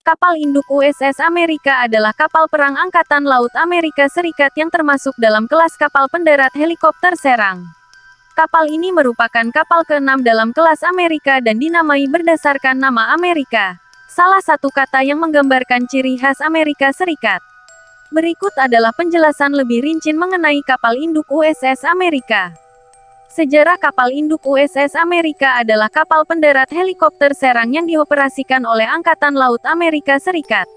Kapal induk USS Amerika adalah kapal perang Angkatan Laut Amerika Serikat yang termasuk dalam kelas kapal pendarat helikopter serang. Kapal ini merupakan kapal ke-6 dalam kelas Amerika dan dinamai berdasarkan nama Amerika, salah satu kata yang menggambarkan ciri khas Amerika Serikat. Berikut adalah penjelasan lebih rinci mengenai kapal induk USS Amerika. Sejarah kapal induk USS Amerika adalah kapal pendarat helikopter serang yang dioperasikan oleh Angkatan Laut Amerika Serikat.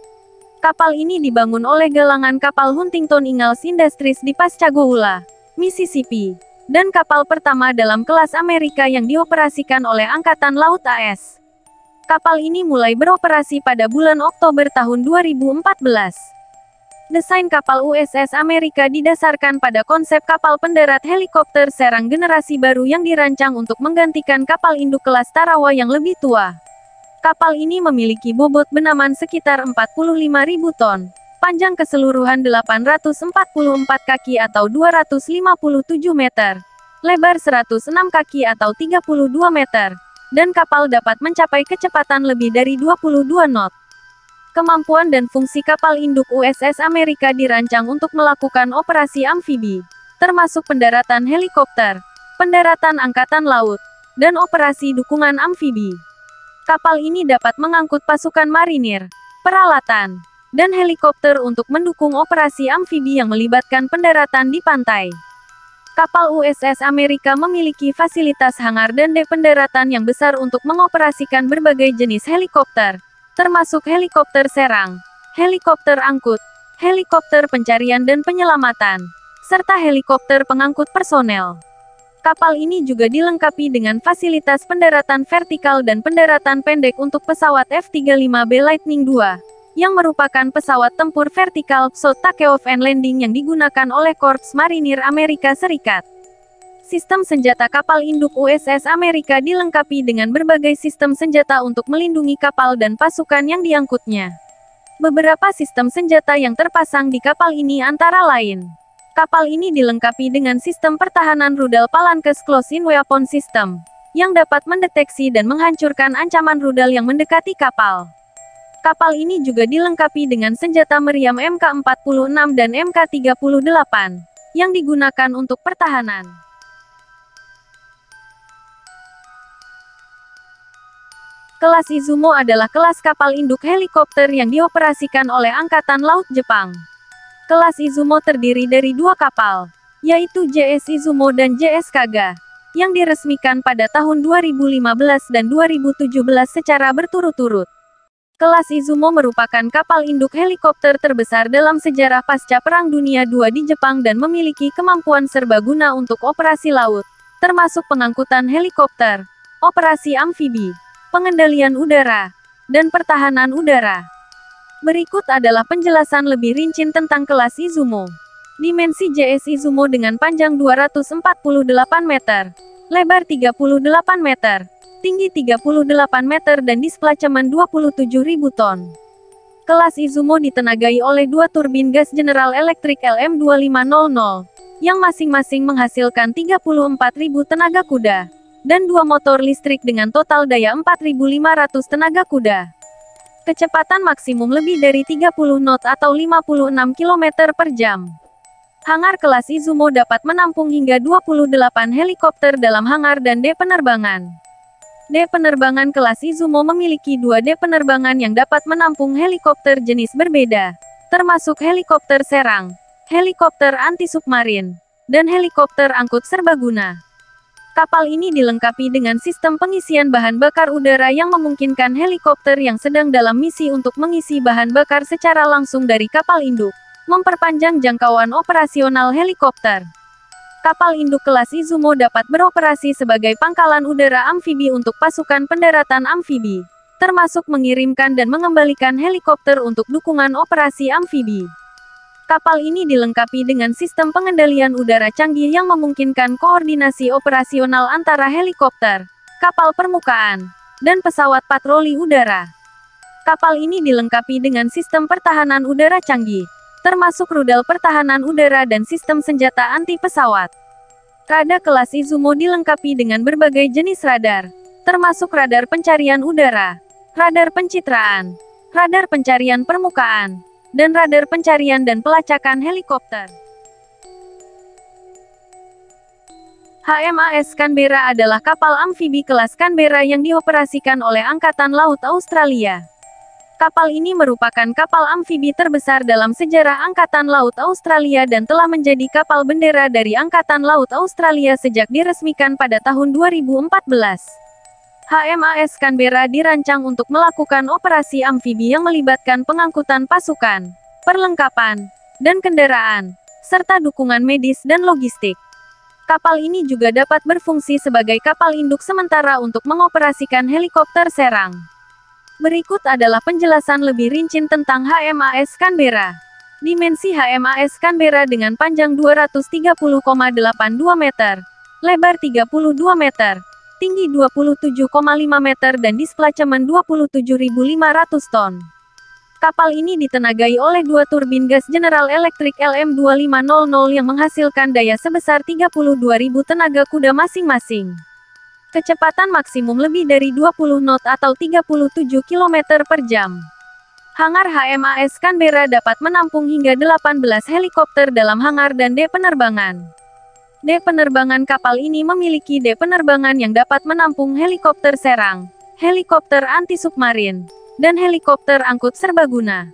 Kapal ini dibangun oleh galangan kapal Huntington Ingalls Industries di Pascagoula, Mississippi, dan kapal pertama dalam kelas Amerika yang dioperasikan oleh Angkatan Laut AS. Kapal ini mulai beroperasi pada bulan Oktober tahun 2014. Desain kapal USS Amerika didasarkan pada konsep kapal pendarat helikopter serang generasi baru yang dirancang untuk menggantikan kapal induk kelas Tarawa yang lebih tua. Kapal ini memiliki bobot benaman sekitar 45.000 ton, panjang keseluruhan 844 kaki atau 257 meter, lebar 106 kaki atau 32 meter, dan kapal dapat mencapai kecepatan lebih dari 22 knot. Kemampuan dan fungsi kapal induk USS Amerika dirancang untuk melakukan operasi amfibi, termasuk pendaratan helikopter, pendaratan angkatan laut, dan operasi dukungan amfibi. Kapal ini dapat mengangkut pasukan marinir, peralatan, dan helikopter untuk mendukung operasi amfibi yang melibatkan pendaratan di pantai. Kapal USS Amerika memiliki fasilitas hangar dan dek pendaratan yang besar untuk mengoperasikan berbagai jenis helikopter, termasuk helikopter serang, helikopter angkut, helikopter pencarian dan penyelamatan, serta helikopter pengangkut personel. Kapal ini juga dilengkapi dengan fasilitas pendaratan vertikal dan pendaratan pendek untuk pesawat F-35B Lightning II, yang merupakan pesawat tempur vertikal short takeoff and landing yang digunakan oleh Korps Marinir Amerika Serikat. Sistem senjata kapal induk USS Amerika dilengkapi dengan berbagai sistem senjata untuk melindungi kapal dan pasukan yang diangkutnya. Beberapa sistem senjata yang terpasang di kapal ini antara lain. Kapal ini dilengkapi dengan sistem pertahanan rudal Palanques Close-in Weapon System, yang dapat mendeteksi dan menghancurkan ancaman rudal yang mendekati kapal. Kapal ini juga dilengkapi dengan senjata meriam Mk-46 dan Mk-38, yang digunakan untuk pertahanan. Kelas Izumo adalah kelas kapal induk helikopter yang dioperasikan oleh Angkatan Laut Jepang. Kelas Izumo terdiri dari dua kapal, yaitu JS Izumo dan JS Kaga, yang diresmikan pada tahun 2015 dan 2017 secara berturut-turut. Kelas Izumo merupakan kapal induk helikopter terbesar dalam sejarah pasca Perang Dunia II di Jepang dan memiliki kemampuan serbaguna untuk operasi laut, termasuk pengangkutan helikopter, operasi amfibi, pengendalian udara, dan pertahanan udara. Berikut adalah penjelasan lebih rinci tentang kelas Izumo. Dimensi JS Izumo dengan panjang 248 meter, lebar 38 meter, tinggi 38 meter dan displacemen 27.000 ton. Kelas Izumo ditenagai oleh dua turbin gas General Electric LM2500, yang masing-masing menghasilkan 34.000 tenaga kuda, dan dua motor listrik dengan total daya 4.500 tenaga kuda. Kecepatan maksimum lebih dari 30 knot atau 56 km per jam. Hangar kelas Izumo dapat menampung hingga 28 helikopter dalam hangar dan dek penerbangan. Dek penerbangan kelas Izumo memiliki dua dek penerbangan yang dapat menampung helikopter jenis berbeda, termasuk helikopter serang, helikopter anti-submarin, dan helikopter angkut serbaguna. Kapal ini dilengkapi dengan sistem pengisian bahan bakar udara yang memungkinkan helikopter yang sedang dalam misi untuk mengisi bahan bakar secara langsung dari kapal induk, memperpanjang jangkauan operasional helikopter. Kapal induk kelas Izumo dapat beroperasi sebagai pangkalan udara amfibi untuk pasukan pendaratan amfibi, termasuk mengirimkan dan mengembalikan helikopter untuk dukungan operasi amfibi. Kapal ini dilengkapi dengan sistem pengendalian udara canggih yang memungkinkan koordinasi operasional antara helikopter, kapal permukaan, dan pesawat patroli udara. Kapal ini dilengkapi dengan sistem pertahanan udara canggih, termasuk rudal pertahanan udara dan sistem senjata anti-pesawat. Radar kelas Izumo dilengkapi dengan berbagai jenis radar, termasuk radar pencarian udara, radar pencitraan, radar pencarian permukaan, dan radar pencarian dan pelacakan helikopter. HMAS Canberra adalah kapal amfibi kelas Canberra yang dioperasikan oleh Angkatan Laut Australia. Kapal ini merupakan kapal amfibi terbesar dalam sejarah Angkatan Laut Australia dan telah menjadi kapal bendera dari Angkatan Laut Australia sejak diresmikan pada tahun 2014. HMAS Canberra dirancang untuk melakukan operasi amfibi yang melibatkan pengangkutan pasukan, perlengkapan, dan kendaraan, serta dukungan medis dan logistik. Kapal ini juga dapat berfungsi sebagai kapal induk sementara untuk mengoperasikan helikopter serang. Berikut adalah penjelasan lebih rinci tentang HMAS Canberra. Dimensi HMAS Canberra dengan panjang 230,82 meter, lebar 32 meter, tinggi 27,5 meter dan displacement 27.500 ton. Kapal ini ditenagai oleh dua turbin gas General Electric LM2500 yang menghasilkan daya sebesar 32.000 tenaga kuda masing-masing. Kecepatan maksimum lebih dari 20 knot atau 37 km per jam. Hangar HMAS Canberra dapat menampung hingga 18 helikopter dalam hangar dan D penerbangan. D penerbangan kapal ini memiliki D penerbangan yang dapat menampung helikopter serang, helikopter anti-submarin, dan helikopter angkut serbaguna.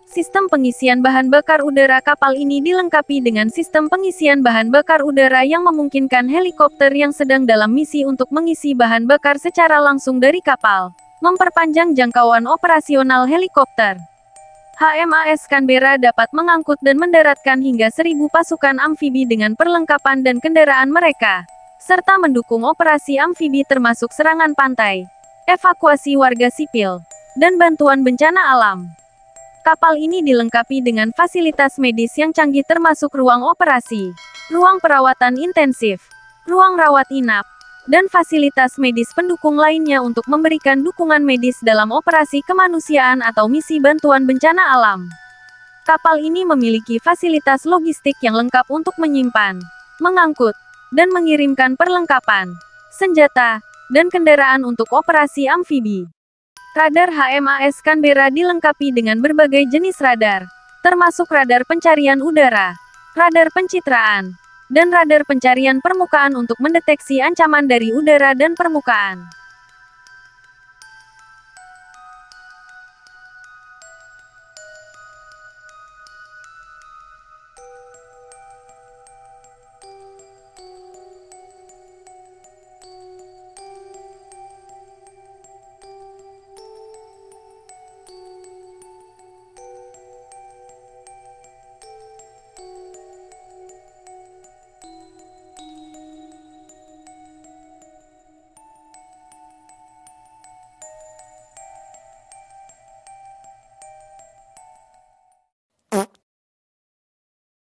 Sistem pengisian bahan bakar udara kapal ini dilengkapi dengan sistem pengisian bahan bakar udara yang memungkinkan helikopter yang sedang dalam misi untuk mengisi bahan bakar secara langsung dari kapal, memperpanjang jangkauan operasional helikopter. HMAS Canberra dapat mengangkut dan mendaratkan hingga 1.000 pasukan amfibi dengan perlengkapan dan kendaraan mereka, serta mendukung operasi amfibi termasuk serangan pantai, evakuasi warga sipil, dan bantuan bencana alam. Kapal ini dilengkapi dengan fasilitas medis yang canggih termasuk ruang operasi, ruang perawatan intensif, ruang rawat inap, dan fasilitas medis pendukung lainnya untuk memberikan dukungan medis dalam operasi kemanusiaan atau misi bantuan bencana alam. Kapal ini memiliki fasilitas logistik yang lengkap untuk menyimpan, mengangkut, dan mengirimkan perlengkapan, senjata, dan kendaraan untuk operasi amfibi. Radar HMAS Canberra dilengkapi dengan berbagai jenis radar, termasuk radar pencarian udara, radar pencitraan, dan radar pencarian permukaan untuk mendeteksi ancaman dari udara dan permukaan.